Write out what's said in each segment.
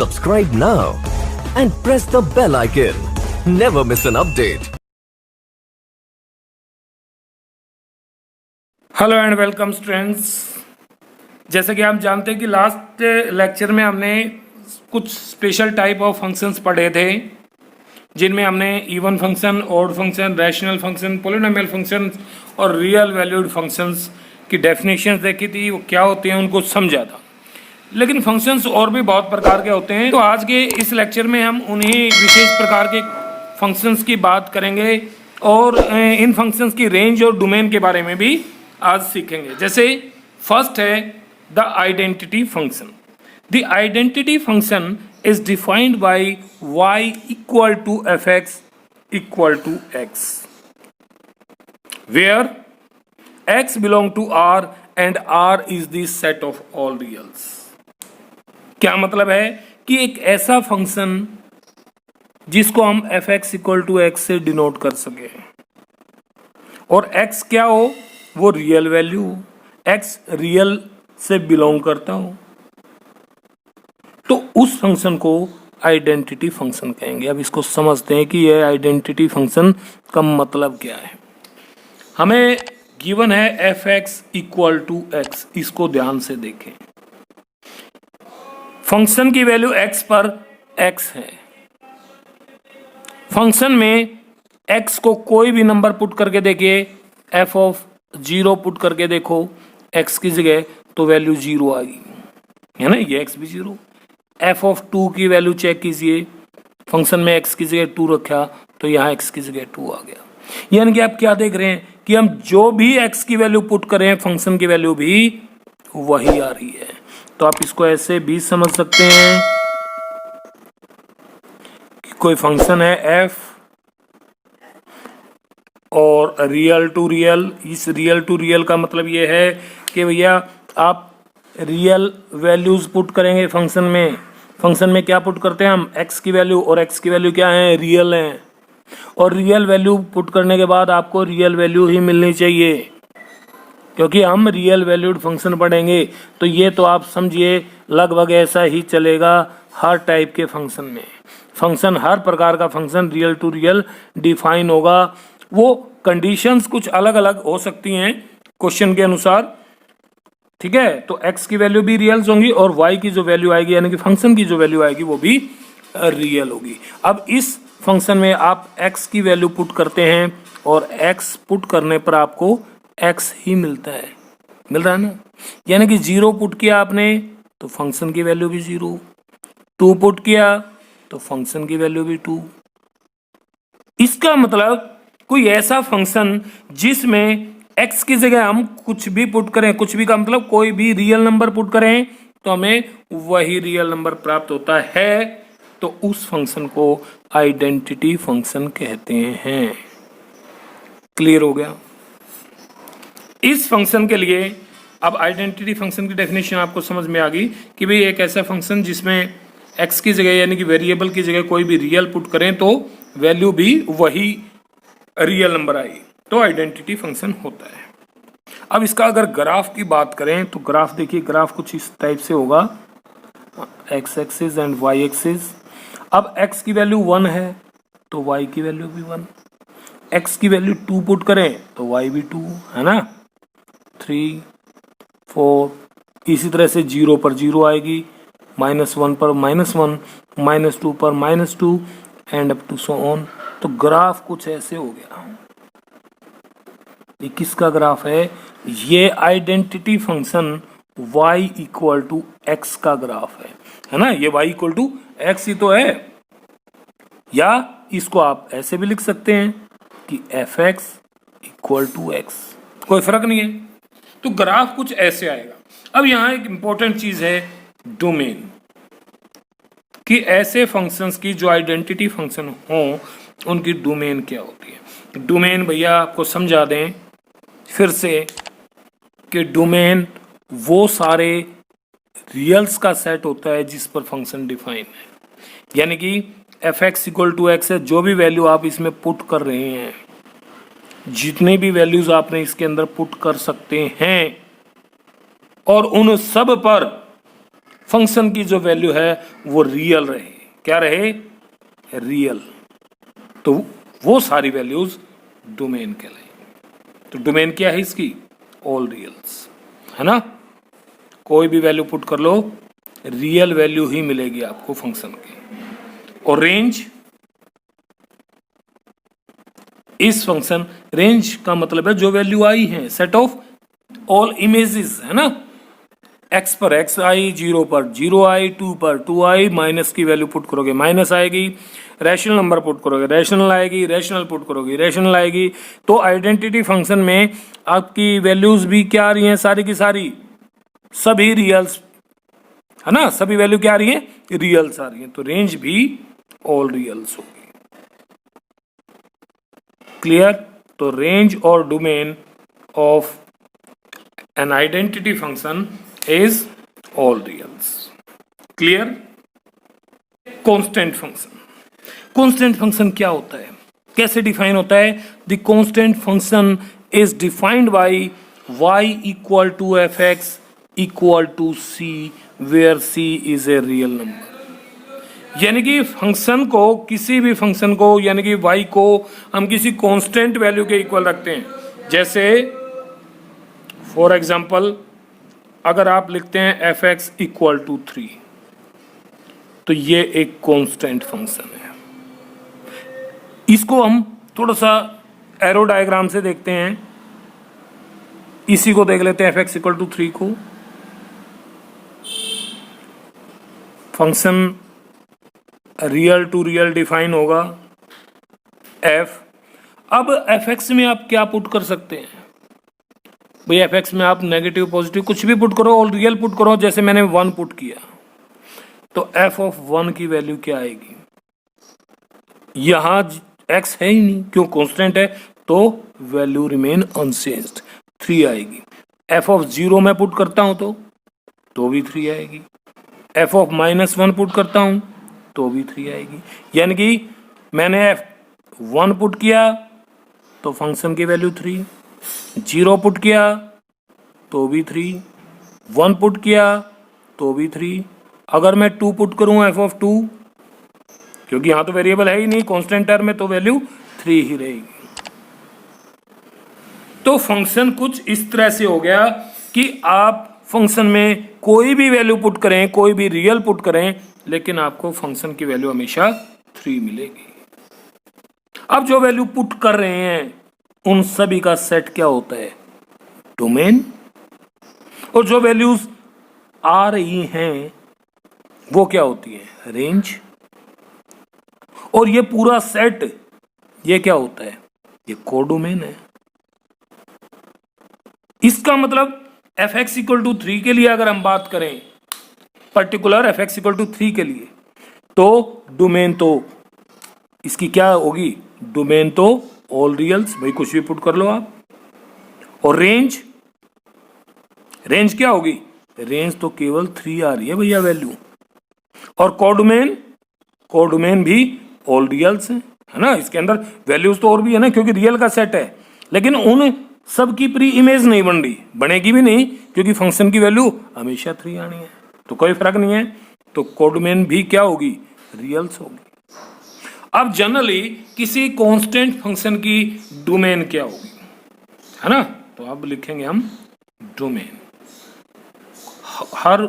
Subscribe now and press the bell icon. Never miss an update. Hello and welcome students. जैसे कि आप जानते हैं कि लास्ट लेक्चर में हमने कुछ स्पेशल टाइप ऑफ फंक्शंस पढ़े थे, जिनमें हमने even function, odd function, rational function, polynomial function और रियल वैल्यूड फंक्शंस की डेफिनेशंस देखी थी, वो क्या होते हैं उनको समझा था। लेकिन फंक्शंस और भी बहुत प्रकार के होते हैं, तो आज के इस लेक्चर में हम उन्हीं विशेष प्रकार के फंक्शंस की बात करेंगे और इन फंक्शंस की रेंज और डोमेन के बारे में भी आज सीखेंगे। जैसे फर्स्ट है the identity function. The identity function is defined by y equal to fx equal to x, where x belong to r and r is the set of all reals. क्या मतलब है कि एक ऐसा फंक्शन जिसको हम fx equal to x से denote कर सके और x क्या हो, वो रियल वैल्यू हो, x रियल से बिलोंग करता हो, तो उस फंक्शन को आइडेंटिटी फंक्शन कहेंगे। अब इसको समझते हैं कि यह आइडेंटिटी फंक्शन का मतलब क्या है। हमें गिवन है fx इक्वल टू x, इसको ध्यान से देखें। फंक्शन की वैल्यू x पर x है। फंक्शन में x को कोई भी नंबर पुट करके देखिए, f ऑफ 0 पुट करके देखो x की जगह, तो वैल्यू 0 आ गई, है ना, ये x भी 0। f ऑफ 2 की वैल्यू चेक कीजिए, फंक्शन में x की जगह 2 रखा तो यहाँ x की जगह 2 आ गया। यानी कि आप क्या देख रहे हैं कि हम जो भी x की वैल्यू पुट करें, फंक्शन की वैल्यू भी वही आ रही है। तो आप इसको ऐसे भी समझ सकते हैं कि कोई फंक्शन है f और रियल टू रियल। इस रियल टू रियल का मतलब ये है कि भैया आप रियल वैल्यूज पुट करेंगे फंक्शन में। फंक्शन में क्या पुट करते हैं हम, x की वैल्यू, और x की वैल्यू क्या है, रियल है। और रियल वैल्यू पुट करने के बाद आपको रियल वैल्यू ही मिलनी चाहिए, क्योंकि हम रियल वैल्यूड फंक्शन पढ़ेंगे। तो ये तो आप समझिए लगभग ऐसा ही चलेगा हर टाइप के फंक्शन में। फंक्शन, हर प्रकार का function real to real define होगा। वो कंडीशंस कुछ अलग अलग हो सकती हैं क्वेश्चन के अनुसार, ठीक है। तो x की वैल्यू भी रियल्स होंगी और y की जो वैल्यू आएगी, यानी कि फंक्शन की जो वैल्यू आएगी, वो भी रियल होगी। अब इस फंक्शन में आप x की वैल्यू पुट करते हैं और x पुट करने पर आपको x ही मिलता है, मिल रहा है ना। यानी कि 0 पुट किया आपने तो फंक्शन की वैल्यू भी 0, 2 पुट किया तो फंक्शन की वैल्यू भी 2। इसका मतलब कोई ऐसा फंक्शन जिसमें x की जगह हम कुछ भी पुट करें, कुछ भी का मतलब कोई भी रियल नंबर पुट करें तो हमें वही रियल नंबर प्राप्त होता है, तो उस फंक्शन को आइडेंटिटी फंक्शन कहते हैं। क्लियर हो गया। इस फंक्शन के लिए अब आइडेंटिटी फंक्शन की डेफिनेशन आपको समझ में आ गई कि भाई एक ऐसा फंक्शन जिसमें x की जगह यानी कि वेरिएबल की जगह कोई भी रियल पुट करें तो वैल्यू भी वही रियल नंबर आएगी, तो आइडेंटिटी फंक्शन होता है। अब इसका अगर ग्राफ की बात करें तो ग्राफ देखिए, ग्राफ कुछ इस टाइप से होगा, x axis and y axis. अब x की वैल्यू 1 है तो y की वैल्यू भी 1, x की वैल्यू 2 पुट करें तो y भी 2, है ना, 3, 4, इसी तरह से 0 पर 0 आएगी, -1 पर -1, -2 पर -2 and up to so on. तो ग्राफ कुछ ऐसे हो गया। ये किसका ग्राफ है, ये identity function y equal to x का ग्राफ है ना। ये y इक्वल टू x ही तो है, या इसको आप ऐसे भी लिख सकते हैं कि fx इक्वल टू x, कोई फर्क नहीं है। तो ग्राफ कुछ ऐसे आएगा। अब यहां एक इंपॉर्टेंट चीज है डोमेन, कि ऐसे फंक्शंस की जो आइडेंटिटी फंक्शन हो उनकी डोमेन क्या होती है। डोमेन भैया आपको समझा दें फिर से कि डोमेन वो सारे रियल्स का सेट होता है जिस पर फंक्शन डिफाइन है। यानी कि fx इक्वल टू x है, जो भी वैल्यू आप इसमें पुट कर रहे हैं, जितने भी वैल्यूज आपने इसके अंदर पुट कर सकते हैं, और उन सब पर फंक्शन की जो वैल्यू है वो रियल रहे। क्या रहे? रियल। तो वो सारी वैल्यूज डोमेन कहलाएंगी। तो डोमेन क्या है इसकी? ऑल रियल्स, है ना। कोई भी वैल्यू पुट कर लो, रियल वैल्यू ही मिलेगी आपको फंक्शन की। और रेंज, इस फंक्शन रेंज का मतलब है जो वैल्यू आई है, सेट ऑफ ऑल इमेजेस, है ना। x पर x आई, 0 पर 0 आई, 2 पर 2 आई, माइनस की वैल्यू पुट करोगे माइनस आएगी, रैशनल नंबर पुट करोगे रैशनल आएगी, रैशनल पुट करोगे रैशनल आएगी। तो आइडेंटिटी फंक्शन में आपकी वैल्यूज भी क्या आ रही हैं? सारी की सारी सभी रियल्स, है ना। सभी वैल्यू क्या आ रही है? रियल्स आ रही है। तो रेंज भी ऑल रियल्स होगी। क्लियर? तो रेंज और domain of an identity function is all reals. Clear? Constant function, constant function क्या होता है, कैसे डिफाइन होता है? The constant function is defined by y equal to F x equal to c, where c is a real number. यानी कि function को, किसी भी फंक्शन को, यानी कि y को हम किसी कांस्टेंट वैल्यू के इक्वल रखते हैं। जैसे फॉर एग्जाम्पल अगर आप लिखते हैं एफ एक्स इक्वल टू 3, तो ये एक कांस्टेंट फंक्शन है। इसको हम थोड़ा सा एरो डायग्राम से देखते हैं। इसी को देख लेते हैं, एफ एक्स इक्वल टू 3 को। Function real to real define होगा एफ। अब एफ एक्स में आप क्या पुट कर सकते हैं भाई? एफ एक्स में आप नेगेटिव पॉजिटिव कुछ भी पुट करो और रियल पुट करो। जैसे मैंने 1 पुट किया, तो एफ ऑफ 1 की वैल्यू क्या आएगी? यहां एक्स है ही नहीं, क्यों? कांस्टेंट है, तो वैल्यू रिमेन अनचेंज्ड, 3 आएगी। एफ ऑफ 0 मैं पुट करता हूं तो भी 3 आएगी। एफ ऑफ -1 पुट करता हूं तो भी 3 आएगी। यानी कि मैंने एफ 1 पुट किया तो फंक्शन की वैल्यू 3, 0 पुट किया तो भी 3, 1 पुट किया तो भी 3। अगर मैं 2 पुट करूं एफ ऑफ 2, क्योंकि यहां तो वेरिएबल है ही नहीं कांस्टेंट टर्म में, तो वैल्यू 3 ही रहेगी। तो फंक्शन कुछ इस तरह से हो गया कि आप फंक्शन में कोई भी वैल्यू पुट करें, कोई भी रियल पुट करें, लेकिन आपको फंक्शन की वैल्यू हमेशा 3 मिलेगी। अब जो वैल्यू पुट कर रहे हैं उन सभी का सेट क्या होता है? डोमेन। और जो वैल्यूज आ रही हैं वो क्या होती है? रेंज। और ये पूरा सेट ये क्या होता है? ये कोडोमेन है। इसका मतलब एफ एक्स इक्वल टू 3 के लिए अगर हम बात करें, particular F x equal to 3 के लिए, तो डोमेन तो इसकी क्या होगी? डोमेन तो ऑल रियल्स, भाई कुछ भी पुट कर लो आप। और रेंज, रेंज क्या होगी? रेंज तो केवल 3 आ रही है भैया वैल्यू। और कोडोमेन, कोडोमेन भी ऑल रियल्स है ना। इसके अंदर वैल्यूज तो और भी है ना, क्योंकि रियल का सेट है, लेकिन उन सब की प्री इमेज नहीं बन रही, बनेगी भी नहीं, क्योंकि फंक्शन की वैल्यू हमेशा 3 आनी है, तो कोई फर्क नहीं है। तो कोडोमेन भी क्या होगी? रियल्स होगी। अब जनरली किसी कांस्टेंट फंक्शन की डोमेन क्या होगी, है ना। तो अब लिखेंगे हम डोमेन। हर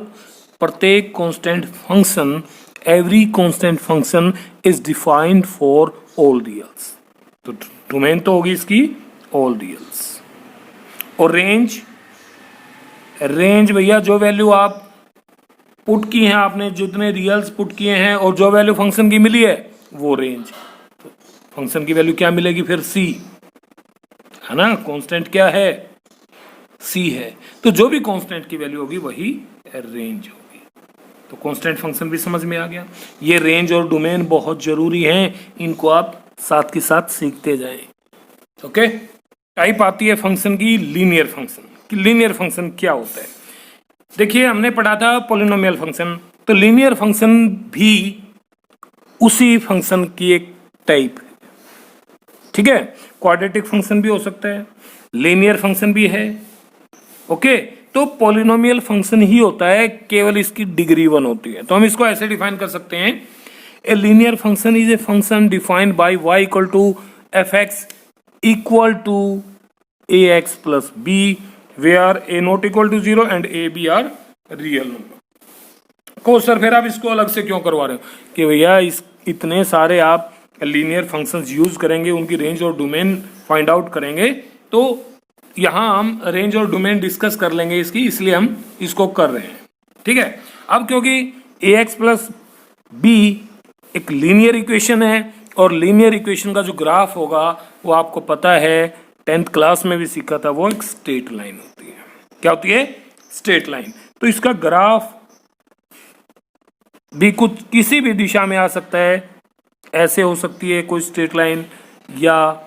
प्रत्येक constant function, every constant function is defined for all reals. तो डोमेन तो होगी इसकी ऑल रियल्स। और रेंज, रेंज भैया जो वैल्यू आप पुट की हैं, आपने जितने रियल्स पुट किए हैं और जो वैल्यू फंक्शन की मिली है वो रेंज। फंक्शन की वैल्यू क्या मिलेगी फिर? सी, है ना। कांस्टेंट क्या है? सी है। तो जो भी कांस्टेंट की वैल्यू होगी वही रेंज होगी। तो कांस्टेंट फंक्शन भी समझ में आ गया। ये रेंज और डोमेन बहुत जरूरी हैं, इनको आप साथ के साथ सीखते जाएं। ओके। टाइप आती है फंक्शन की लीनियर फंक्शन। कि लीनियर फंक्शन क्या होता है? देखिए हमने पढ़ा था पॉलिनोमियल फंक्शन, तो लीनियर फंक्शन भी उसी फंक्शन की एक टाइप है। ठीक है, क्वाड्रेटिक फंक्शन भी हो सकता है, लीनियर फंक्शन भी है। ओके, तो पॉलिनोमियल फंक्शन ही होता है, केवल इसकी डिग्री 1 होती है। तो हम इसको ऐसे डिफाइन कर सकते हैं, a linear function is a function defined by y equal to F x equal to A X plus B where A not equal to 0 and A B are real number. को sir फिर आप इसको अलग से क्यों करवा रहे हो कि भैया इस इतने सारे आप लीनियर फंक्शंस यूज करेंगे, उनकी रेंज और डोमेन फाइंड आउट करेंगे, तो यहां हम रेंज और डोमेन डिस्कस कर लेंगे इसकी, इसलिए हम इसको कर रहे हैं। ठीक है, अब क्योंकि ए एक्स प्लस बी एक लीनियर इक्वेशन है और लीनियर इक्वेशन का जो ग्राफ होगा वो आपको पता है 10th क्लास में भी सीखा था, वो एक स्ट्रेट लाइन होती है। क्या होती है? Straight line. तो इसका ग्राफ भी कुछ किसी भी दिशा में आ सकता है, ऐसे हो सकती है कोई स्ट्रेट लाइन, या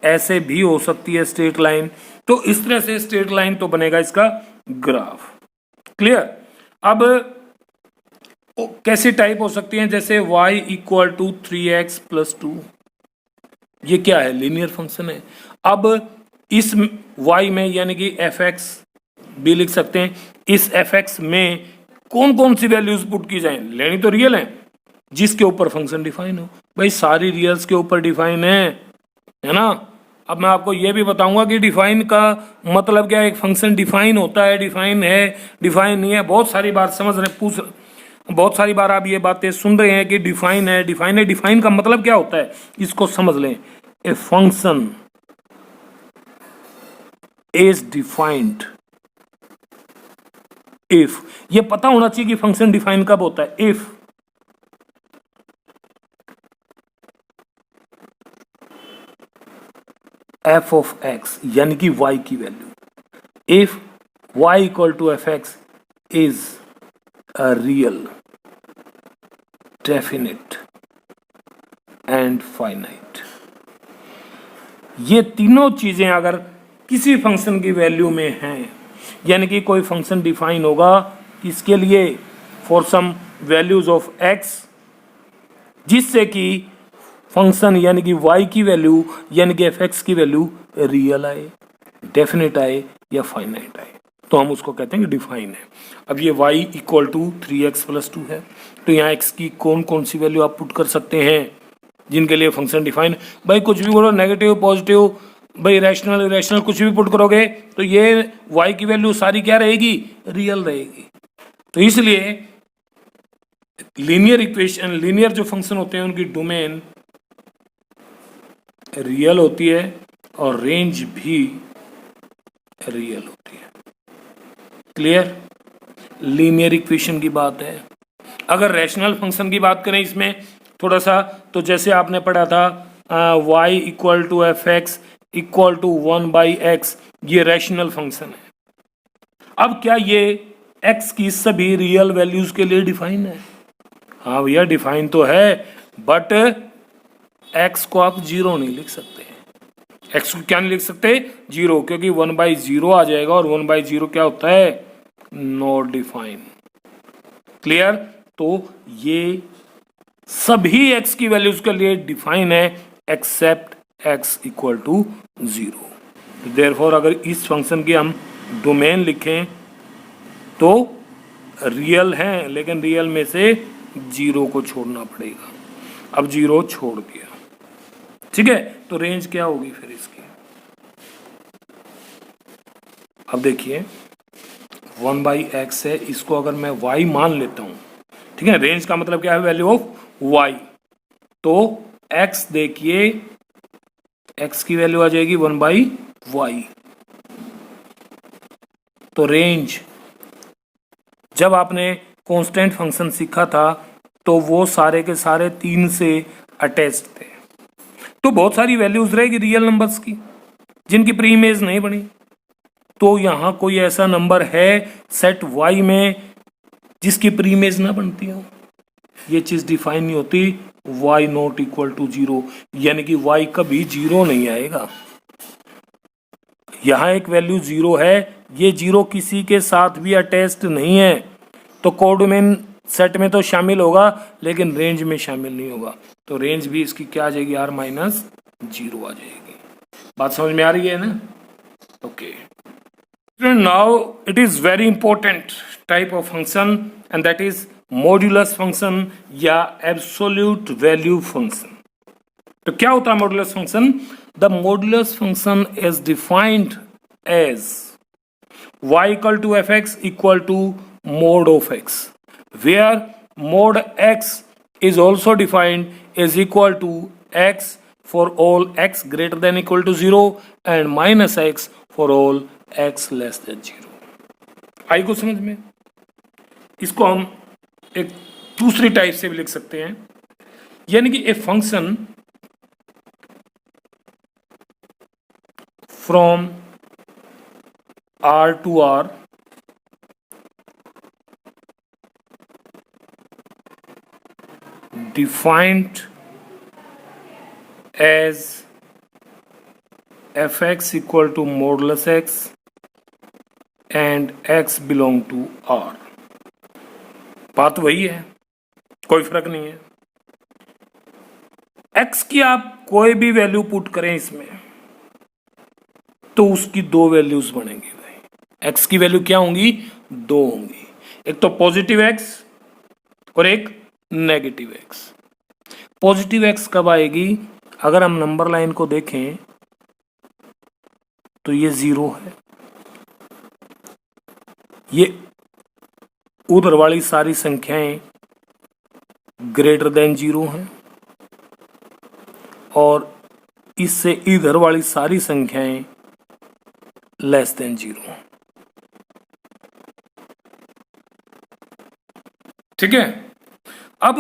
ऐसे भी हो सकती है स्ट्रेट लाइन। तो इस तरह से स्ट्रेट लाइन तो बनेगा इसका ग्राफ। क्लियर? अब कैसी टाइप हो सकती है? जैसे y equal to 3x plus 2, ये क्या है? लीनियर फंक्शन है। अब इस y में यानी कि एफ एक्स भी लिख सकते हैं, इस एफ एक्स में कौन कौन सी वैल्यूज पुट की जाए? लेनी तो रियल है जिसके ऊपर फंक्शन डिफाइन हो। भाई सारी रियल्स के ऊपर डिफाइन है ना। अब मैं आपको यह भी बताऊंगा कि डिफाइन का मतलब क्या है। एक फंक्शन डिफाइन होता है, डिफाइन है, डिफाइन नहीं है। बहुत सारी बात समझ रहे, बहुत सारी बार आप ये बातें सुन रहे हैं कि डिफाइन है, डिफाइन है। डिफाइन का मतलब क्या होता है इसको समझ लें। A function is defined if, ये पता होना चाहिए कि फंक्शन डिफाइन कब होता है। इफ एफ ऑफ एक्स यानी कि y की value, if y equal to F X is a real, definite and finite. ये तीनों चीजें अगर किसी फंक्शन की वैल्यू में हैं, यानी कि कोई फंक्शन डिफाइन होगा इसके लिए for some values of x, जिससे कि फंक्शन यानी कि y की वैल्यू यानी कि एफ एक्स की वैल्यू रियल आए, डेफिनेट आए या फाइनाइट आए, तो हम उसको कहते हैं कि डिफाइन है। अब ये y equal to 3x plus 2 है, तो यहाँ x की कौन कौन सी वैल्यू आप पुट कर सकते हैं जिनके लिए फंक्शन डिफाइन। भाई कुछ भी बोलो, नेगेटिव पॉजिटिव, भाई रैशनल इरेशनल, कुछ भी पुट करोगे तो ये y की वैल्यू सारी क्या रहेगी? रियल रहेगी। तो इसलिए लीनियर इक्वेशन, लीनियर जो फंक्शन होते हैं उनकी डोमेन रियल होती है और रेंज भी रियल होती है। क्लियर? लीनियर इक्वेशन की बात है। अगर रैशनल फंक्शन की बात करें इसमें थोड़ा सा, तो जैसे आपने पढ़ा था y equal to F x equal to 1/x, ये रैशनल फंक्शन है। अब क्या ये x की सभी रियल वैल्यूज के लिए डिफाइन है? हाँ भैया डिफाइन तो है, बट x को आप 0 नहीं लिख सकते। x को क्या नहीं लिख सकते? 0, क्योंकि 1/0 आ जाएगा और 1/0 क्या होता है? Not define. क्लियर? तो ये सभी x की वैल्यूज के लिए डिफाइन है except x equal to 0। Therefore अगर इस फंक्शन की हम डोमेन लिखें तो रियल है, लेकिन रियल में से 0 को छोड़ना पड़ेगा। अब 0 छोड़ दिया, ठीक है, तो रेंज क्या होगी फिर इसकी? अब देखिए 1/x है, इसको अगर मैं y मान लेता हूं, ठीक है, रेंज का मतलब क्या है? Value of y। तो x देखिए, x की वैल्यू आ जाएगी 1/y। तो रेंज, जब आपने कांस्टेंट फंक्शन सीखा था तो वो सारे के सारे 3 से अटैच्ड थे। तो बहुत सारी वैल्यूज रहेगी रियल नंबर्स की जिनकी प्री इमेज नहीं बनी। तो यहां कोई ऐसा नंबर है सेट y में जिसकी प्री इमेज ना बनती हो? ये चीज डिफाइन नहीं होती। y नॉट इक्वल टू 0, यानी कि y कभी 0 नहीं आएगा। यहां एक वैल्यू 0 है, ये 0 किसी के साथ भी अटैच्ड नहीं है, तो कोडोमेन सेट में तो शामिल होगा लेकिन रेंज में शामिल नहीं होगा। तो रेंज भी इसकी क्या आ जाएगी? r-0 आ जाएगी। बात समझ में आ रही है ना? Okay. Now it is very important type of function and that is modulus function या absolute value function. तो क्या होता है modulus function? The modulus function is defined as y equal to fx equal to mod of x, where mod x is also defined as equal to x for all x greater than equal to 0 and minus x for all x less than 0. आई को समझ में? इसको हम एक दूसरी type से भी लिख सकते हैं, यानी कि a function from R to R defined as fx equal to modulus x and x belong to R. बात वही है, कोई फर्क नहीं है. x की आप कोई भी वैल्यू पुट करें इसमें तो उसकी दो वैल्यूज बनेंगी भाई. x की वैल्यू क्या होंगी? दो होंगी, एक तो पॉजिटिव x और एक नेगेटिव x. पॉजिटिव x कब आएगी? अगर हम नंबर लाइन को देखें तो ये 0 है, ये उधर वाली सारी संख्याएं ग्रेटर देन 0 हैं और इससे इधर वाली सारी संख्याएं लेस देन 0. ठीक है. अब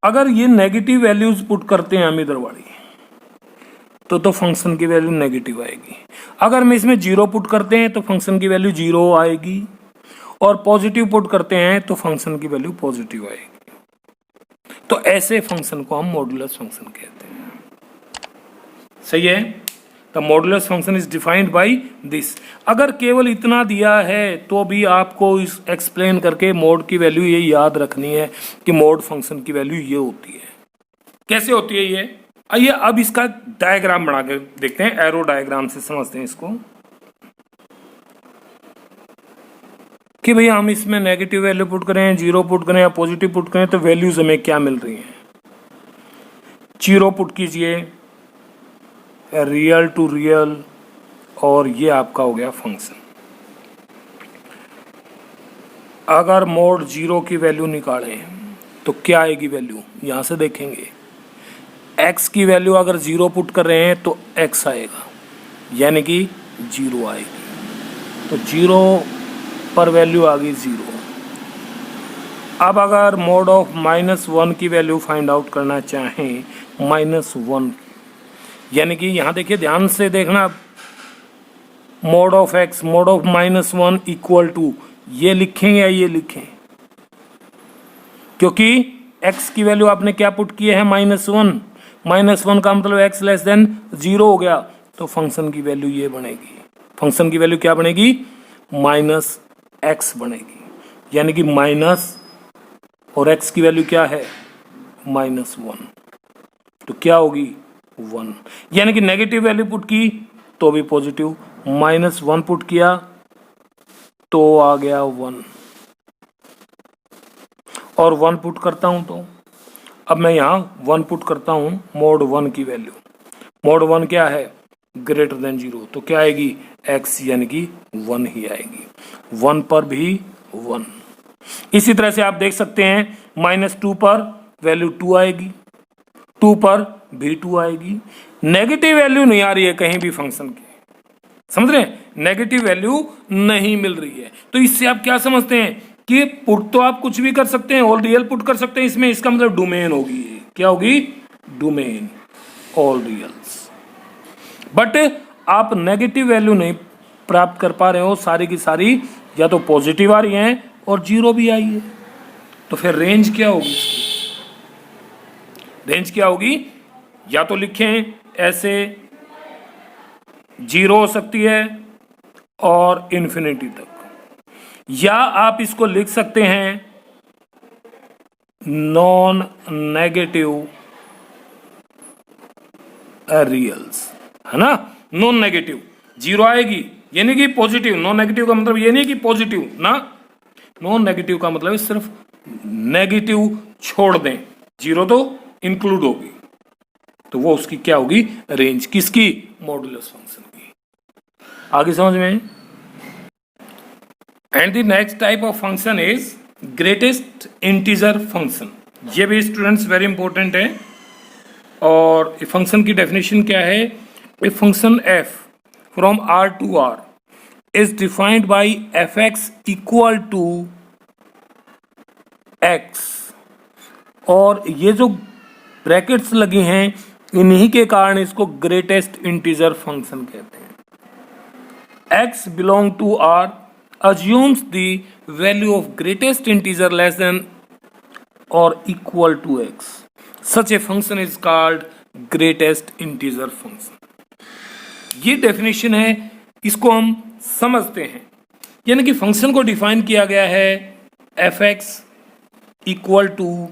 अगर ये नेगेटिव वैल्यूज पुट करते हैं हम इधर वाली तो फंक्शन की वैल्यू नेगेटिव आएगी. अगर हम इसमें 0 पुट करते हैं तो फंक्शन की वैल्यू 0 आएगी और पॉजिटिव पुट करते हैं तो फंक्शन की वैल्यू पॉजिटिव आएगी. तो ऐसे फंक्शन को हम मॉडुलस फंक्शन कहते हैं. सही है. The modulus function is defined by this. अगर केवल इतना दिया है तो भी आपको इस एक्सप्लेन करके मोड की वैल्यू ये याद रखनी है कि मोड फंक्शन की वैल्यू ये होती है. कैसे होती है ये? आइए अब इसका डायग्राम बना के देखते हैं, एरो डायग्राम से समझते हैं इसको कि भैया हम इसमें नेगेटिव वैल्यू पुट करें, 0 पुट करें या पॉजिटिव पुट करें तो वैल्यूज हमें क्या मिल रही हैं. 0 पुट कीजिए, रियल टू रियल, और ये आपका हो गया फंक्शन. अगर मोड 0 की वैल्यू निकालें तो क्या आएगी वैल्यू? यहां से देखेंगे x की वैल्यू अगर 0 पुट कर रहे हैं तो x आएगा, यानी कि 0 आएगी. तो 0 पर वैल्यू आ गई 0. अब अगर मोड ऑफ -1 की वैल्यू फाइंड आउट करना चाहें, -1, यानी कि यहां देखिए, ध्यान से देखना, mod of x mod of -1 equal to ये लिखें या ये लिखें, क्योंकि x की वैल्यू आपने क्या पुट की है? -1. -1 का मतलब x लेस देन 0 हो गया, तो फंक्शन की वैल्यू ये बनेगी. फंक्शन की वैल्यू क्या बनेगी? -x बनेगी, यानी कि माइनस और x की वैल्यू क्या है? -1, तो क्या होगी? 1. यानी कि नेगेटिव वैल्यू पुट की तो भी पॉजिटिव, -1 पुट किया तो आ गया 1, और 1 पुट करता हूं तो अब मैं यहां 1 पुट करता हूं मोड 1 की वैल्यू. मोड 1 क्या है? ग्रेटर देन 0, तो क्या आएगी? x, यानी कि 1 ही आएगी. 1 पर भी 1. इसी तरह से आप देख सकते हैं -2 पर वैल्यू 2 आएगी, 2 पर भी 2 आएगी. नेगेटिव वैल्यू नहीं आ रही है कहीं भी फंक्शन की, समझ रहे हैं? नेगेटिव वैल्यू नहीं मिल रही है. तो इससे आप क्या समझते हैं कि पुट तो आप कुछ भी कर सकते हैं, ऑल रियल पुट कर सकते हैं इसमें, इसका मतलब डोमेन होगी. क्या होगी? Domain, all reals. बट आप नेगेटिव वैल्यू नहीं प्राप्त कर पा रहे हो, सारी की सारी या तो पॉजिटिव आ रही हैं और 0 भी आई है, तो फिर रेंज क्या होगी? रेंज क्या होगी? या तो लिखें ऐसे, 0 हो सकती है और इन्फिनिटी तक, या आप इसको लिख सकते हैं नॉन नेगेटिव रियल्स, है ना? नॉन नेगेटिव 0 आएगी यानी कि पॉजिटिव, नॉन नेगेटिव का मतलब ये नहीं कि पॉजिटिव ना, नॉन नेगेटिव का मतलब सिर्फ नेगेटिव छोड़ दें, जीरो तो इंक्लूड होगी, तो वो उसकी क्या होगी, रेंज, किसकी, मॉडुलस फंक्शन की। आगे समझ में। And the next type of function is greatest integer function. ये भी स्टूडेंट्स वेरी इंपॉर्टेंट है। और फंक्शन की डेफिनेशन क्या है, a function F from R to R is defined by F x equal to X, और ये जो ब्रैकेट्स लगी हैं इन्हीं के कारण इसको ग्रेटेस्ट इंटीजर फंक्शन कहते हैं। X belong to R assumes the value of greatest integer less than or equal to x. Such a function is called greatest integer function. ये डेफिनेशन है, इसको हम समझते हैं। यानी कि फंक्शन को डिफाइन किया गया है F x equal to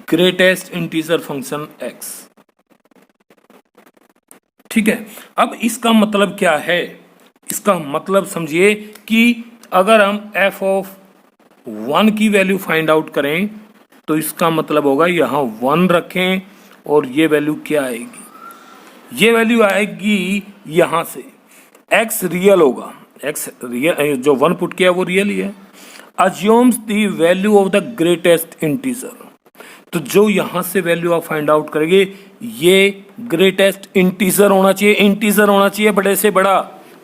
greatest integer function X. ठीक है, अब इसका मतलब क्या है, इसका मतलब समझिए कि अगर हम f ऑफ 1 की वैल्यू फाइंड आउट करें तो इसका मतलब होगा यहां 1 रखें और ये वैल्यू क्या आएगी, ये वैल्यू आएगी यहां से, x रियल होगा, x रियल, जो 1 पुट किया वो रियल ही है। Assumes the value of the greatest integer, तो जो यहां से वैल्यू आप फाइंड आउट करेंगे ये ग्रेटेस्ट इंटीजर होना चाहिए, इंटीजर होना चाहिए बड़े से बड़ा,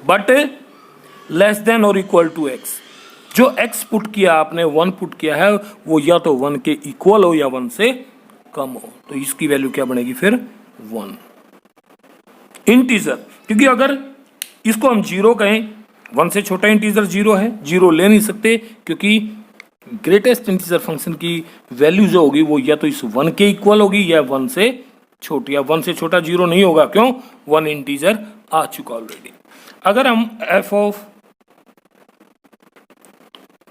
बट लेस देन और इक्वल टू एक्स। जो x पुट किया आपने, 1 पुट किया है, वो या तो 1 के इक्वल हो या 1 से कम हो, तो इसकी वैल्यू क्या बनेगी फिर 1 इंटीजर। क्योंकि अगर इसको हम 0 कहें, 1 से छोटा इंटीजर 0 है, 0 ले नहीं सकते, क्योंकि ग्रेटेस्ट इंटीजर फंक्शन की वैल्यू जो होगी वो या तो इस 1 के इक्वल होगी या 1 से छोटी, या 1 से छोटा 0 नहीं होगा, क्यों, 1 इंटीजर आ चुका ऑलरेडी। अगर हम f ऑफ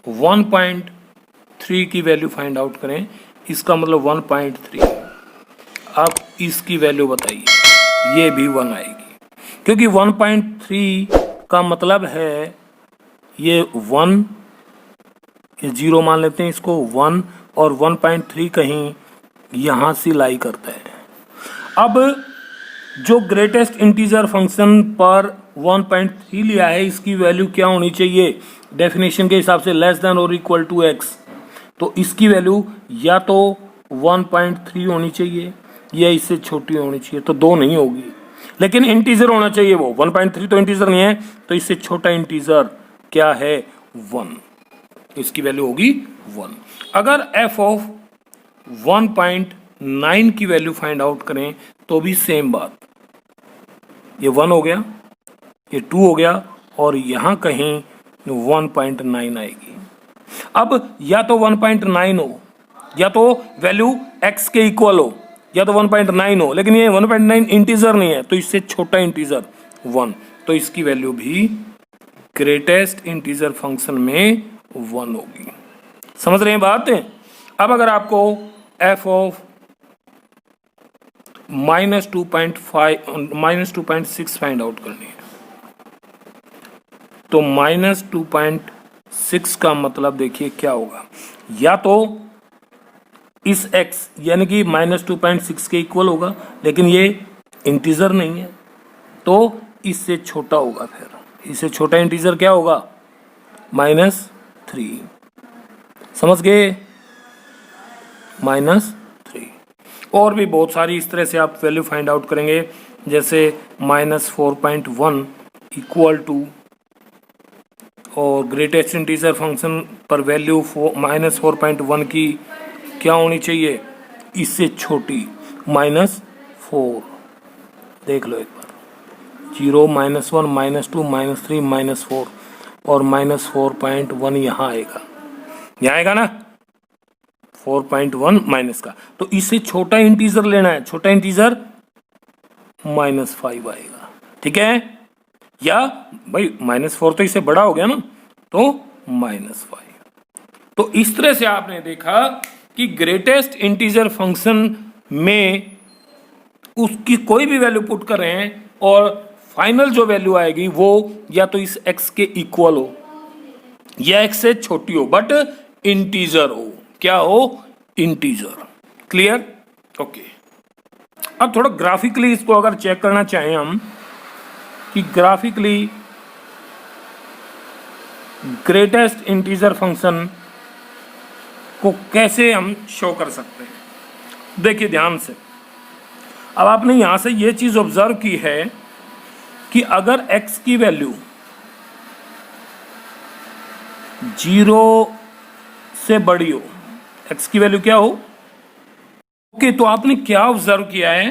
1.3 की वैल्यू फाइंड आउट करें, इसका मतलब 1.3, आप इसकी वैल्यू बताइए, ये भी 1 आएगी, क्योंकि 1.3 का मतलब है ये 1, ये 0 मान लेते हैं इसको 1, और 1.3 कहीं यहां से लाई करता है। अब जो ग्रेटेस्ट इंटीजर फंक्शन पर 1.3 लिया है, इसकी वैल्यू क्या होनी चाहिए, डेफिनेशन के हिसाब से लेस देन और इक्वल टू एक्स, तो इसकी वैल्यू या तो 1.3 होनी चाहिए या इससे छोटी होनी चाहिए, तो 2 नहीं होगी, लेकिन इंटीजर होना चाहिए वो। 1.3 तो इंटीजर नहीं है, तो इससे छोटा इंटीजर क्या है 1, इसकी वैल्यू होगी 1। अगर f ऑफ 1.9 की वैल्यू फाइंड आउट करें तो भी सेम बात, ये 1 हो गया, ये 2 हो गया, और यहां कहीं 1.9 आएगी। अब या तो 1.9 हो, या तो वैल्यू x के इक्वल हो, या तो 1.9 हो, लेकिन ये 1.9 इंटीजर नहीं है, तो इससे छोटा इंटीजर 1, तो इसकी वैल्यू भी ग्रेटेस्ट इंटीजर फंक्शन में 1 होगी। समझ रहे हैं बात? अब अगर आपको f ऑफ -2.6 फाइंड आउट करनी है, तो -2.6 का मतलब देखिए क्या होगा, या तो इस x यानी कि -2.6 के इक्वल होगा, लेकिन ये इंटीजर नहीं है, तो इससे छोटा होगा, फिर इससे छोटा इंटीजर क्या होगा, -3। समझ गए, -3। और भी बहुत सारी इस तरह से आप वैल्यू फाइंड आउट करेंगे, जैसे -4.1 इक्वल टू, और ग्रेटेस्ट इंटीजर फंक्शन पर वैल्यू -4.1 की क्या होनी चाहिए, इससे छोटी, -4। देख लो एक बार, 0, -1, -2, -3, -4, और -4.1 यहाँ आएगा, यहाँ आएगा ना, 4.1 माइनस का, तो इससे छोटा इंटीजर लेना है, छोटा इंटीजर -5 आएगा। ठीक है, या भाई -4 तो इससे बड़ा हो गया ना, तो -5। तो इस तरह से आपने देखा कि ग्रेटेस्ट इंटीजर फंक्शन में उसकी कोई भी वैल्यू पुट कर रहे हैं और फाइनल जो वैल्यू आएगी वो या तो इस x के इक्वल हो या x से छोटी हो, बट इंटीजर हो। क्या हो? इंटीजर। क्लियर? ओके। अब थोड़ा ग्राफिकली इसको अगर चेक करना चाहें हम कि ग्राफिकली ग्रेटेस्ट इंटीजर फंक्शन को कैसे हम शो कर सकते हैं। देखिए ध्यान से, अब आपने यहां से ये चीज ऑब्जर्व की है कि अगर x की वैल्यू 0 से बड़ी हो, x की वैल्यू क्या हो? ओके, तो आपने क्या ऑब्जर्व किया है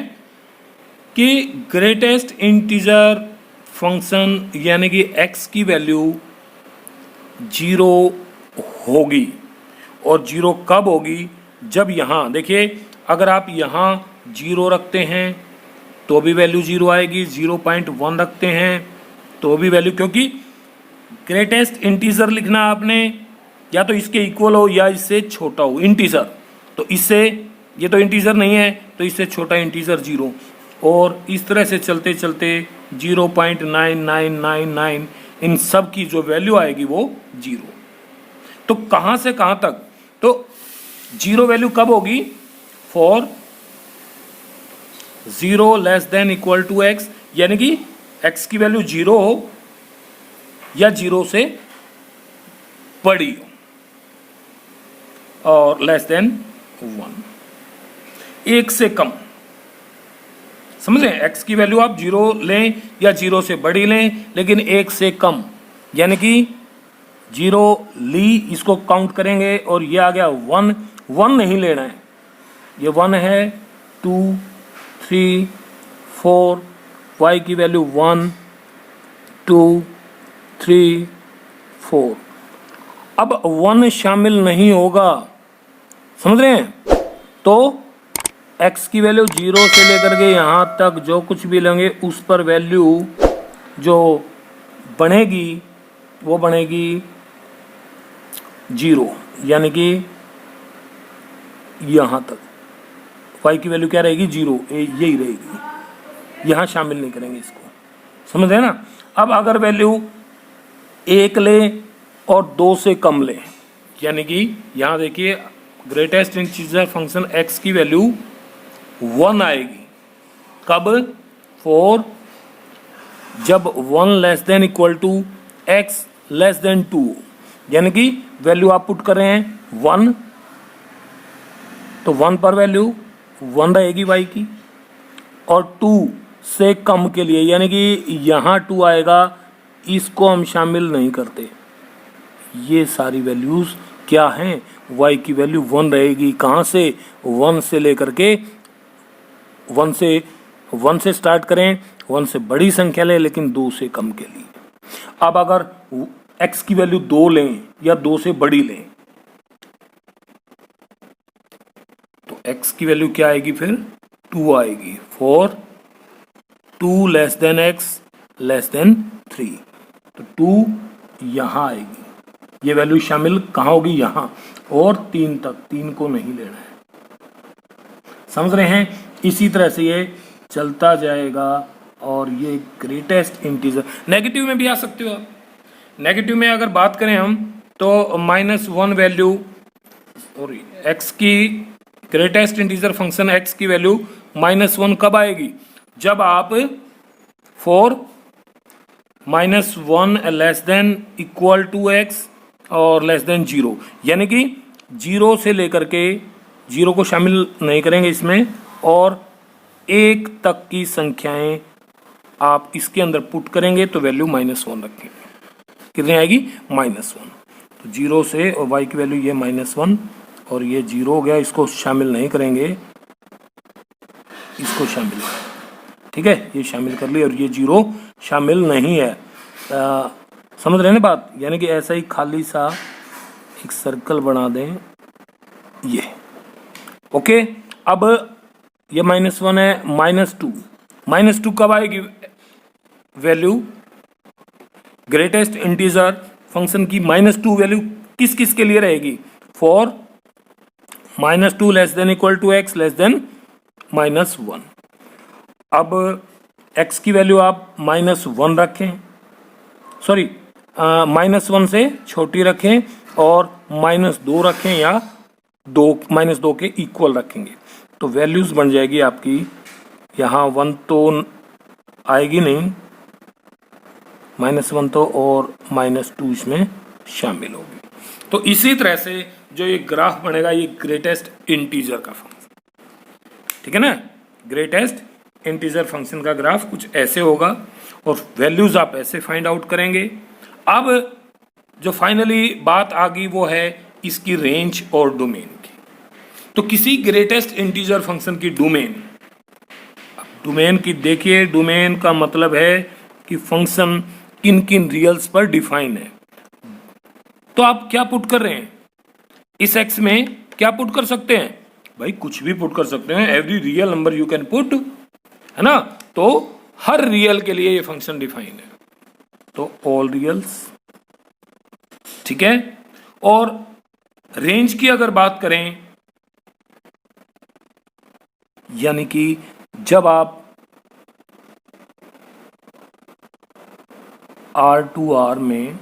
कि ग्रेटेस्ट इंटीजर फंक्शन यानी कि x की वैल्यू 0 होगी। और 0 कब होगी? जब यहां देखिए, अगर आप यहां 0 रखते हैं तो भी वैल्यू 0 आएगी, 0.1 रखते हैं तो भी वैल्यू, क्योंकि ग्रेटेस्ट इंटीजर लिखना आपने या तो इसके इक्वल हो या इससे छोटा हो इंटीजर। तो इससे, ये तो इंटीजर नहीं है तो इससे छोटा इंटीजर 0, और इस तरह से चलते चलते 0.9999 इन सब की जो वैल्यू आएगी वो 0। तो कहां से कहां तक? तो 0 वैल्यू कब होगी? For 0 less than equal to x, यानी कि x की वैल्यू 0 हो या 0 से बड़ी हो और लेस देन 1, 1 से कम। समझे? x की वैल्यू आप 0 लें या 0 से बड़ी लें, लेकिन 1 से कम, यानी कि 0 ली, इसको काउंट करेंगे और ये आ गया 1, 1 नहीं लेना है, ये 1 है, 2, 3, 4, y की वैल्यू 1, 2, 3, 4। अब 1 शामिल नहीं होगा, समझ रहे हैं? तो x की वैल्यू 0 से लेकर के यहां तक जो कुछ भी लेंगे उस पर वैल्यू जो बनेगी वो बनेगी 0, यानी कि यहां तक y की वैल्यू क्या रहेगी? 0, यही रहेगी, यहां शामिल नहीं करेंगे इसको। समझ रहे ना? अब अगर वैल्यू 1 ले और 2 से कम ले, यानी कि यहां देखिए ग्रेटेस्ट इंटीजर फंक्शन x की वैल्यू 1 आएगी। कब? फॉर जब 1 less than equal to x less than 2, यानी कि वैल्यू आप पुट कर रहे हैं 1, तो 1 पर वैल्यू 1 रहेगी y की, और 2 से कम के लिए, यानी कि यहां 2 आएगा, इसको हम शामिल नहीं करते। ये सारी वैल्यूज क्या हैं? y की वैल्यू 1 रहेगी। कहां से? 1 से लेकर के 1 से स्टार्ट करें, 1 से बड़ी संख्या लें लेकिन 2 से कम के लिए। अब अगर x की वैल्यू 2 लें या 2 से बड़ी लें तो x की वैल्यू क्या आएगी? फिर 2 आएगी। For 2 less then x less then 3, तो 2 यहां आएगी, ये वैल्यू शामिल कहां होगी? यहां, और 3 तक, 3 को नहीं लेना है। समझ रहे हैं? इसी तरह से ये चलता जाएगा, और ये ग्रेटेस्ट इंटीजर नेगेटिव में भी आ सकते हो आप। नेगेटिव में अगर बात करें हम तो -1 वैल्यू, और x की ग्रेटेस्ट इंटीजर फंक्शन x की वैल्यू -1 कब आएगी? जब आप for -1 less than equal to x और लेस देन 0, यानी कि 0 से लेकर के 0 को शामिल नहीं करेंगे इसमें, और 1 तक की संख्याएं आप इसके अंदर पुट करेंगे तो वैल्यू -1 रखेंगे। कितनी आएगी? -1। तो 0 से, और y की वैल्यू ये -1 और ये 0 हो गया, इसको शामिल नहीं करेंगे, इसको शामिल, ठीक है, ये शामिल कर ली, और ये 0 शामिल नहीं है। समझ रहे हैं ना बात? यानी कि ऐसा ही खाली सा एक सर्कल बना दें, ये ओके। अब ये -1 है, -2 कब आएगी वैल्यू? ग्रेटेस्ट इंटीजर फंक्शन की -2 वैल्यू किस किस के लिए रहेगी? For -2 less than equal to x less than -1। अब x की वैल्यू आप -1 रखें, सॉरी -1 से छोटी रखें और -2 रखें या -2 के इक्वल रखेंगे तो वैल्यूज बन जाएगी आपकी, यहाँ 1 तो आएगी नहीं, -1 तो और -2 इसमें शामिल होगी। तो इसी तरह से जो ये ग्राफ बनेगा ये ग्रेटेस्ट इंटीजर का फंक्शन, ठीक है ना, ग्रेटेस्ट इंटीजर फंक्शन का ग्राफ कुछ ऐसे होगा और वैल्यूज आप ऐसे फाइंड आउट करेंगे। अब जो फाइनली बात आ गई वो है इसकी रेंज और डोमेन की। तो किसी ग्रेटेस्ट इंटीजर फंक्शन की डोमेन की देखिए, डोमेन का मतलब है कि फंक्शन किन किन रियल्स पर डिफाइन है। तो आप क्या पुट कर रहे हैं इस एक्स में, क्या पुट कर सकते हैं भाई, कुछ भी पुट कर सकते हैं, every real number you can put, है ना। तो हर रियल के लिए ये फंक्शन डिफाइन है, तो ऑल रियल्स, ठीक है। और रेंज की अगर बात करें, यानी कि जब आप R2R में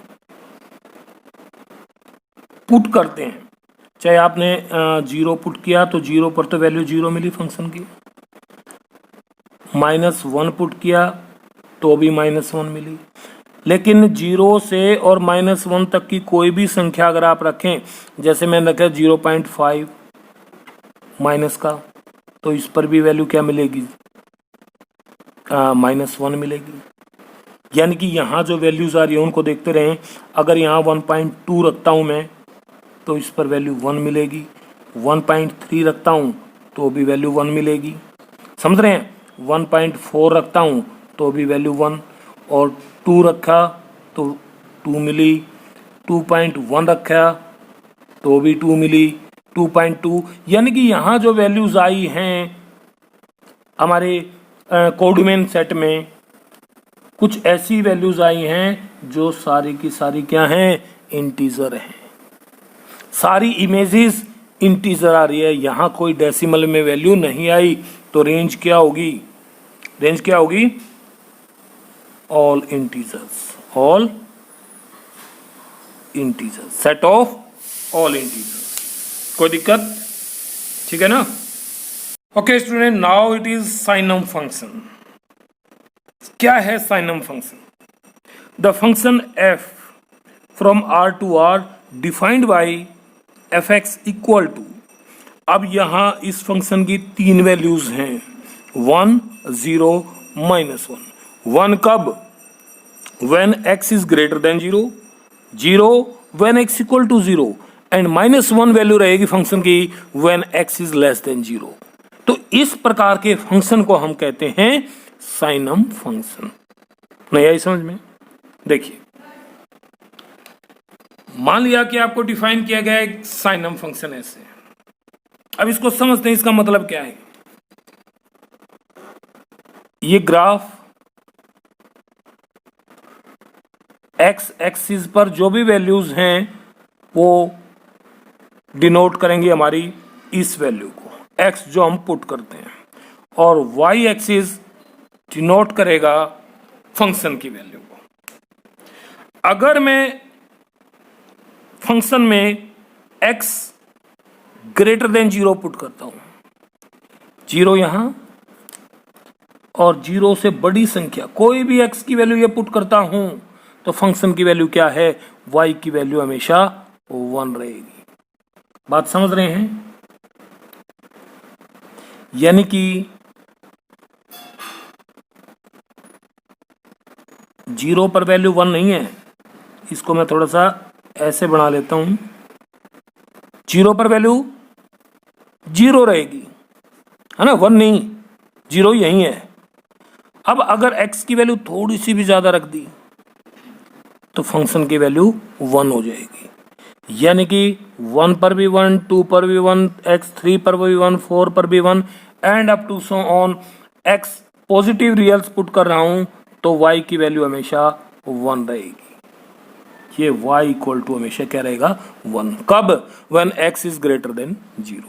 पुट करते हैं, चाहे आपने 0 पुट किया तो 0 पर तो वैल्यू 0 मिली फंक्शन की, -1 पुट किया तो भी -1 मिली, लेकिन 0 से और -1 तक की कोई भी संख्या अगर आप रखें, जैसे मैंने रखा 0.5 माइनस का, तो इस पर भी वैल्यू क्या मिलेगी, -1 मिलेगी। यानी कि यहाँ जो वैल्यूज आ रही है उनको देखते रहें, अगर यहाँ 1.2 रखता हूँ मैं तो इस पर वैल्यू 1 मिलेगी, 1.3 रखता हूँ तो भी वैल्यू 1 मिलेगी, समझ रहे हैं, 1.4 रखता हूँ तो भी वैल्यू 1, और 2 रखा तो 2 मिली, 2.1 रखा तो भी 2 मिली, 2.2, यानी कि यहाँ जो वैल्यूज आई हैं हमारे कोडोमेन सेट में, कुछ ऐसी वैल्यूज आई हैं जो सारी की सारी क्या हैं, इंटीजर हैं, सारी इमेजेस इंटीजर आ रही है, यहाँ कोई डेसिमल में वैल्यू नहीं आई, तो रेंज क्या होगी, रेंज क्या होगी, all integers, all integers, set of all integers, कोई दिक्कत, ठीक है ना। Okay student, now it is signum function. क्या है signum function, the function f from R to R defined by fx equal to, अब यहां इस फंक्शन की 3 वैल्यूज हैं, 1, 0, -1। 1 कब, when x is greater than 0, 0 when x equal to 0, and -1 value रहेगी function की when x is less than 0। तो इस प्रकार के फंक्शन को हम कहते हैं साइनम फंक्शन। नहीं आई समझ में, देखिए मान लिया कि आपको डिफाइन किया गया है साइनम फंक्शन ऐसे, अब इसको समझते हैं इसका मतलब क्या है। ये ग्राफ एक्स एक्सिस पर जो भी वैल्यूज हैं वो डिनोट करेंगे हमारी इस वैल्यू को, एक्स जो हम पुट करते हैं, और वाई एक्सिस डिनोट करेगा फंक्शन की वैल्यू को। अगर मैं फंक्शन में x ग्रेटर देन 0 पुट करता हूं, 0 यहां और 0 से बड़ी संख्या कोई भी x की वैल्यू ये पुट करता हूं, तो फंक्शन की वैल्यू क्या है, y की वैल्यू हमेशा 1 रहेगी। बात समझ रहे हैं, यानी कि 0 पर वैल्यू 1 नहीं है, इसको मैं थोड़ा सा ऐसे बना लेता हूं, 0 पर वैल्यू 0 रहेगी, है ना, 1 नहीं, 0 यही है। अब अगर x की वैल्यू थोड़ी सी भी ज्यादा रख दी तो फंक्शन की वैल्यू 1 हो जाएगी, यानी कि 1 पर भी 1, 2 पर भी 1, x 3 पर भी 1, 4 पर भी 1, and up to so on, x positive reals put कर रहा हूं तो y की वैल्यू हमेशा 1 रहेगी। ये y इक्वल टू हमेशा क्या रहेगा, 1, कब, when x is greater than 0,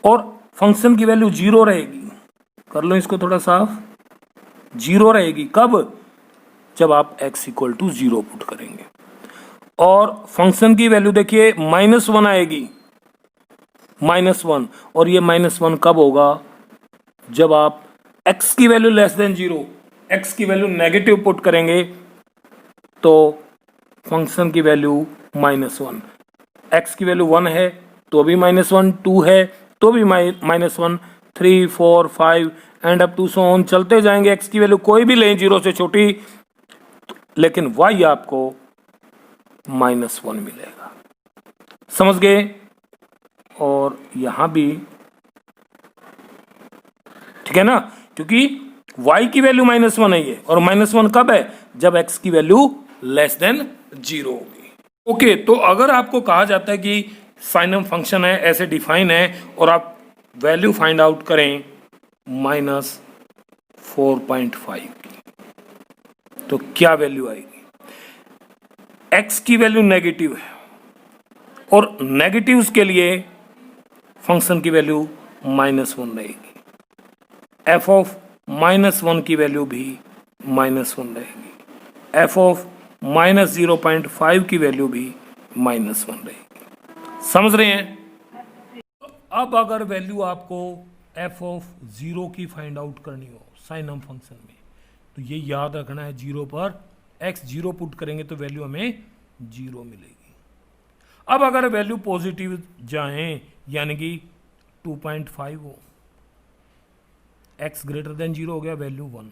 और फंक्शन की वैल्यू 0 रहेगी। कर लो इसको थोड़ा साफ, जीरो रहेगी। कब? जब आप x इक्वल टू 0 पुट करेंगे। और फंक्शन की वैल्यू देखिए -1 आएगी, -1। और ये -1 कब होगा? जब आप x की वैल्यू लेस देन 0, x की वैल्यू नेगेटिव पुट करेंगे तो फंक्शन की वैल्यू -1। x की वैल्यू 1 है तो भी -1, 2 है तो भी -1, 3, 4, 5 and up to so on चलते जाएंगे। x की वैल्यू कोई भी लें 0 से छोटी, लेकिन y आपको -1 मिलेगा। समझ गए? और यहां भी ठीक है ना, क्योंकि y की वैल्यू -1 है ये, और -1 कब है? जब x की वैल्यू लेस देन 0 होगी। ओके, तो अगर आपको कहा जाता है कि साइनम फंक्शन है, ऐसे डिफाइन है, और आप वैल्यू फाइंड आउट करें -4.5 की, तो क्या वैल्यू आएगी? x की वैल्यू नेगेटिव है, और नेगेटिव्स के लिए फंक्शन की वैल्यू -1 रहेगी। f ऑफ -1 की वैल्यू भी -1 रहेगी। f ऑफ -0.5 की वैल्यू भी -1 रहेगी। समझ रहे हैं? अब अगर वैल्यू आपको f ऑफ 0 की फाइंड आउट करनी हो साइनम फंक्शन में, तो ये याद रखना है 0 पर x 0 पुट करेंगे तो वैल्यू हमें 0 मिलेगी। अब अगर वैल्यू पॉजिटिव जाएं, यानी कि 2.5 हो, x ग्रेटर देन 0 हो गया, वैल्यू 1।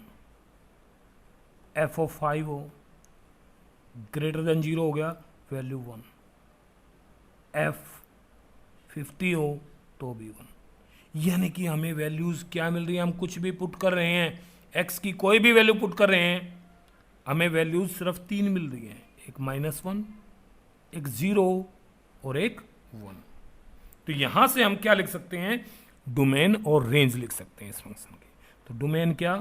f ऑफ 5 हो, ग्रेटर देन 0 हो गया, वैल्यू 1। f 50 हो तो भी 1। यानी कि हमें वैल्यूज क्या मिल रही है? हम कुछ भी पुट कर रहे हैं, x की कोई भी वैल्यू पुट कर रहे हैं, हमें वैल्यूज सिर्फ 3 मिल रही हैं, एक -1, एक 0 और एक 1। तो यहां से हम क्या लिख सकते हैं? डोमेन और रेंज लिख सकते हैं इस फंक्शन की। तो डोमेन क्या?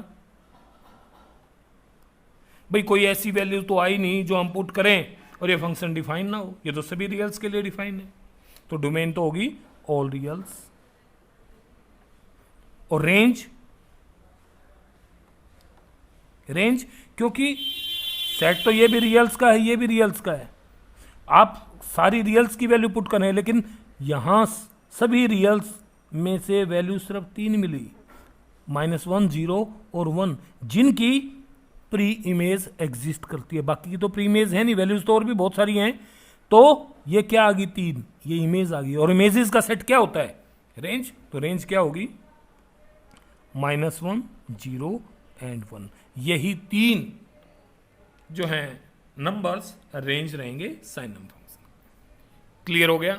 भाई कोई ऐसी वैल्यू तो आई नहीं जो हम पुट करें और ये फंक्शन डिफाइन ना हो, ये तो सभी रियल्स के लिए डिफाइन है। तो डोमेन तो होगी ऑल रियल्स। और रेंज, रेंज क्योंकि सेट तो ये भी रियल्स का है, ये भी रियल्स का है। आप सारी रियल्स की वैल्यू पुट करें, लेकिन यहां सभी रियल्स में से वैल्यू सिर्फ 3 मिली, -1, 0 और 1, जिनकी प्री इमेज एग्जिस्ट करती है। बाकी की तो प्री इमेज है नहीं, वैल्यूज तो और भी बहुत सारी हैं। तो ये क्या आ गई? 3, ये इमेज आ गई। और इमेजेस का सेट क्या होता है? रेंज। तो रेंज क्या होगी? -1, 0 एंड 1। यही 3 जो हैं नंबर्स रेंज रहेंगे साइनम फंक्शन। क्लियर हो गया?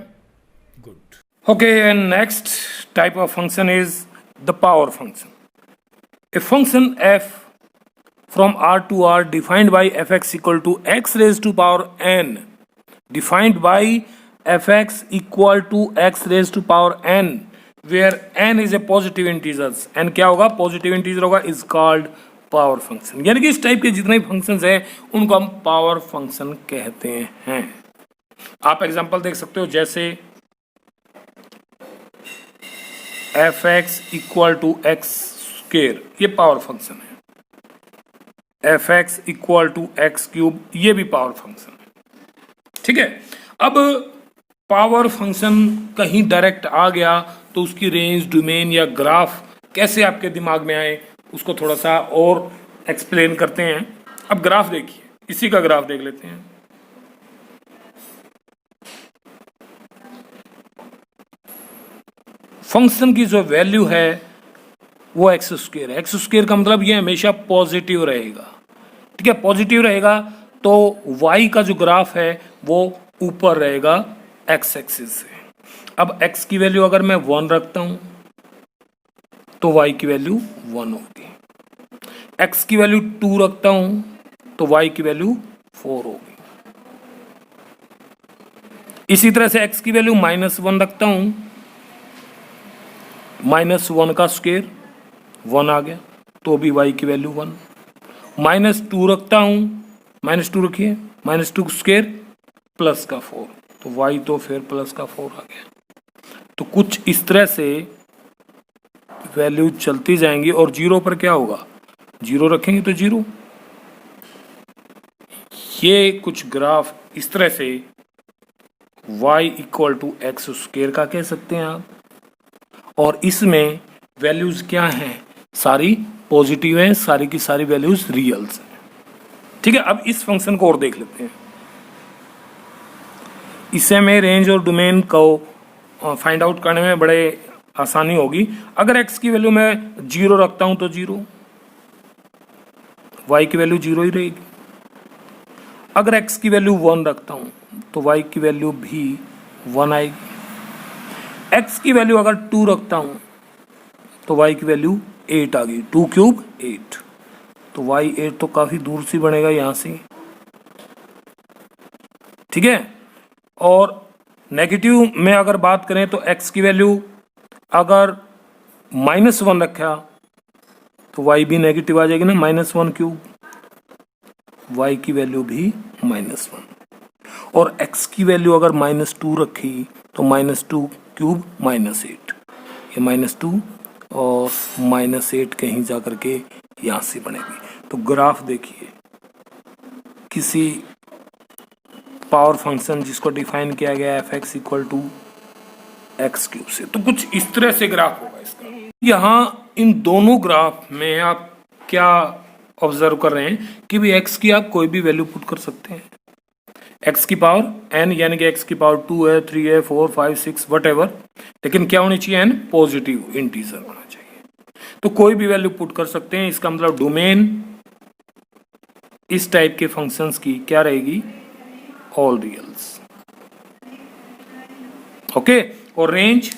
Good. Okay, and next type of function is the power function. A function f from R to R defined by fx equal to x raised to power n, defined by fx equal to x raised to power n, where n is a positive integers, n क्या होगा? positive integer होगा, is called power function। यानी कि इस type के जितने भी functions हैं उनको हम पावर फंक्शन कहते हैं। आप एग्जांपल देख सकते हो, जैसे fx equal to X square, ये पावर फंक्शन है। fx equal to X cube, ये भी पावर फंक्शन है। ठीक है, अब पावर फंक्शन कहीं डायरेक्ट आ गया तो उसकी रेंज, डोमेन या ग्राफ कैसे आपके दिमाग में आए, उसको थोड़ा सा और एक्सप्लेन करते हैं। अब ग्राफ देखिए, इसी का ग्राफ देख लेते हैं। फंक्शन की जो वैल्यू है वो एक्स स्क्वेयर है। एक्स स्क्वेयर का मतलब ये हमेशा पॉजिटिव रहेगा। ठीक है, पॉजिटिव रहेगा तो y का जो ग्राफ है वो ऊपर रहेगा एक्स एक्सिस से। अब x की वैल्यू अगर मैं 1 रखता हूं तो y की वैल्यू 1 होगी। x की वैल्यू 2 रखता हूं तो y की वैल्यू 4 होगी। इसी तरह से x की वैल्यू -1 रखता हूं, -1 का स्क्वायर 1 आ गया तो भी y की वैल्यू 1। -2 रखता हूं, -2 रखिए, -2 स्क्वायर प्लस का 4, तो y तो फिर प्लस का 4 आ गया। तो कुछ इस तरह से वैल्यू चलती जाएंगी और 0 पर क्या होगा? जीरो रखेंगे तो जीरो। ये कुछ ग्राफ इस तरह से y equal to X square का कह सकते हैं आप, और इसमें वैल्यूज क्या हैं, सारी पॉजिटिव हैं, सारी की सारी वैल्यूज रियल्स हैं। ठीक है, अब इस फंक्शन को और देख लेते हैं। इससे हमें रेंज और डोमेन को फाइंड आउट करने में बड़े आसानी होगी। अगर x की वैल्यू मैं जीरो रखता हूं तो जीरो, y की वैल्यू जीरो ही रहेगी। अगर x की वैल्यू 1 रखता हूं तो y की वैल्यू भी 1 आएगी। x की वैल्यू अगर 2 रखता हूं तो y की वैल्यू 8 आ गई, 2 क्यूब 8, तो y 8 तो काफी दूर से बनेगा यहां से। ठीक है, और नेगेटिव में अगर बात करें तो x की वैल्यू अगर -1 रखा तो y भी नेगेटिव आ जाएगी ना, -1 क्यूब, y की वैल्यू भी -1, और x की वैल्यू अगर -2 रखी तो -2 क्यूब -8, ये -2 और -8 कहीं जा करके यहां से बनेगी। तो ग्राफ देखिए किसी पावर फंक्शन जिसको डिफाइन किया गया है f(x = x क्यूब से, तो कुछ इस तरह से ग्राफ होगा इसका। यहाँ इन दोनों ग्राफ में आप क्या ऑब्जर्व कर रहे हैं कि भी x की आप कोई भी वैल्यू पुट कर सकते हैं, x की पावर n, यानी कि x की पावर 2 है, 3 है, 4, 5, 6 वट एवर, लेकिन क्या होनी चाहिए, n पॉजिटिव इंटीजर होना चाहिए। तो कोई भी वैल्यू पुट कर सकते हैं। इसका मतलब डोमेन इस टाइप के फंक्शंस की क्या रहेगी, ऑल रियल्स। ओके, और रेंज,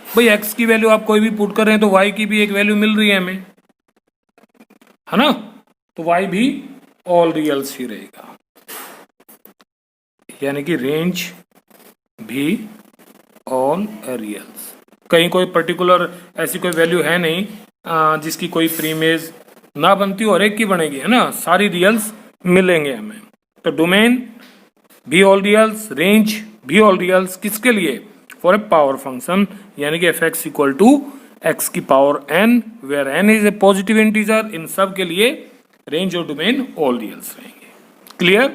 भाई x की वैल्यू आप कोई भी पुट कर रहे हैं तो y की भी एक वैल्यू मिल रही है हमें, है ना, तो y भी ऑल रियल्स ही रहेगा, यानी कि रेंज भी ऑल रियल्स। कहीं कोई पर्टिकुलर ऐसी कोई वैल्यू है नहीं जिसकी कोई प्रीमेज ना बनती हो, और एक की बनेगी, है ना, सारी रियल्स मिलेंगे हमें। तो डोमेन भी ऑल रियल्स, रेंज भी ऑल रियल्स, किसके लिए, फॉर ए पावर फंक्शन, यानी कि f(x = x की power n, where n is a positive integer. इन सब के लिए रेंज और डोमेन ऑल रियल्स रहेंगे। क्लियर?